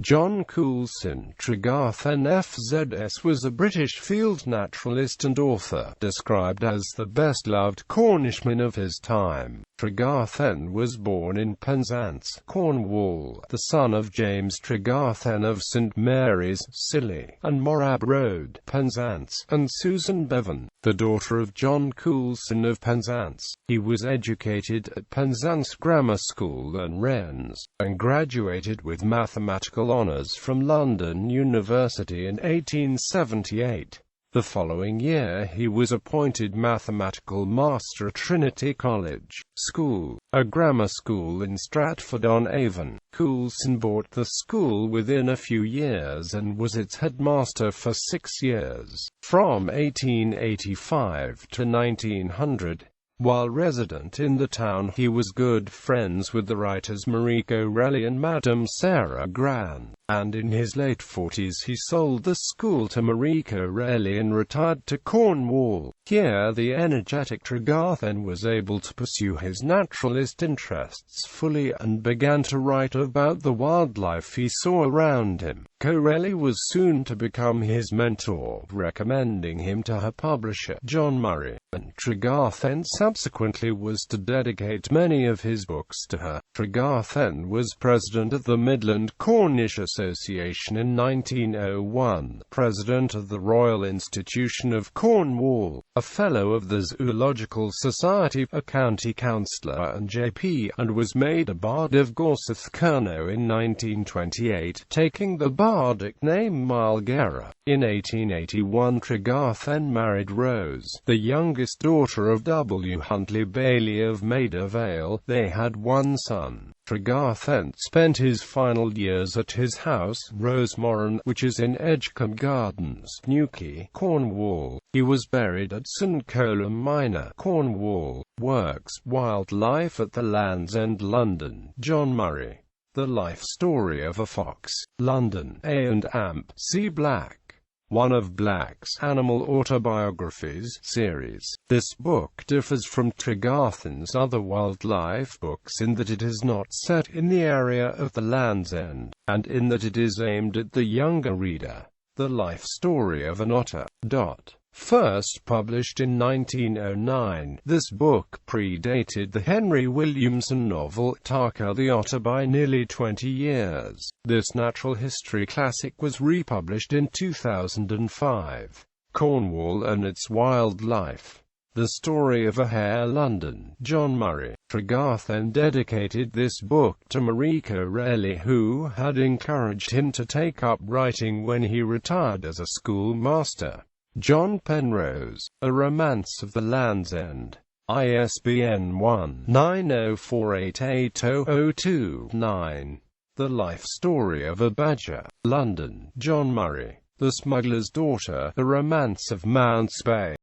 John Coulson Tregarthen FZS was a British field naturalist and author, described as the best-loved Cornishman of his time. Tregarthen was born in Penzance, Cornwall, the son of James Tregarthen of St Mary's, Scilly, and Morrab Road, Penzance, and Susan Bevan, the daughter of John Coulson of Penzance. He was educated at Penzance Grammar School and Wren's, and graduated with mathematical honours from London University in 1878. The following year he was appointed mathematical master at Trinity College School, a grammar school in Stratford-on-Avon. Coulson bought the school within a few years and was its headmaster for 6 years, from 1885 to 1900. While resident in the town, he was good friends with the writers Marie Corelli and Madame Sarah Gran, and in his late 40s he sold the school to Marie Corelli and retired to Cornwall. Here the energetic Tregarthen was able to pursue his naturalist interests fully and began to write about the wildlife he saw around him. Corelli was soon to become his mentor, recommending him to her publisher, John Murray, and Tregarthen subsequently was to dedicate many of his books to her. Tregarthen was president of the Midland Cornish Association in 1901, president of the Royal Institution of Cornwall, a fellow of the Zoological Society, a county councillor and J.P., and was made a Bard of Gorsath-Kernow in 1928, taking the bardic name Marlgera. In 1881 Tregarthen married Rose, the youngest daughter of W. Huntley Bailey of Maida Vale. They had one son. Tregarthen spent his final years at his house, Rosemorren, which is in Edgecombe Gardens, Newquay, Cornwall. He was buried at St Columb Minor, Cornwall. Works: Wildlife at the Land's End, London, John Murray. The Life Story of a Fox, London, A&Amp, C. Black. One of Black's Animal Autobiographies series. This book differs from Tregarthen's other wildlife books in that it is not set in the area of the Land's End, and in that it is aimed at the younger reader. The Life Story of an Otter. First published in 1909, this book predated the Henry Williamson novel Tarka the Otter by nearly 20 years. This natural history classic was republished in 2005. Cornwall and its Wildlife. The Story of a Hare, London, John Murray. Tregarthen dedicated this book to Marie Corelli, who had encouraged him to take up writing when he retired as a schoolmaster. John Penrose, A Romance of the Land's End. ISBN 1-90488002-9. The Life Story of a Badger, London, John Murray. The Smuggler's Daughter, A Romance of Mounts Bay.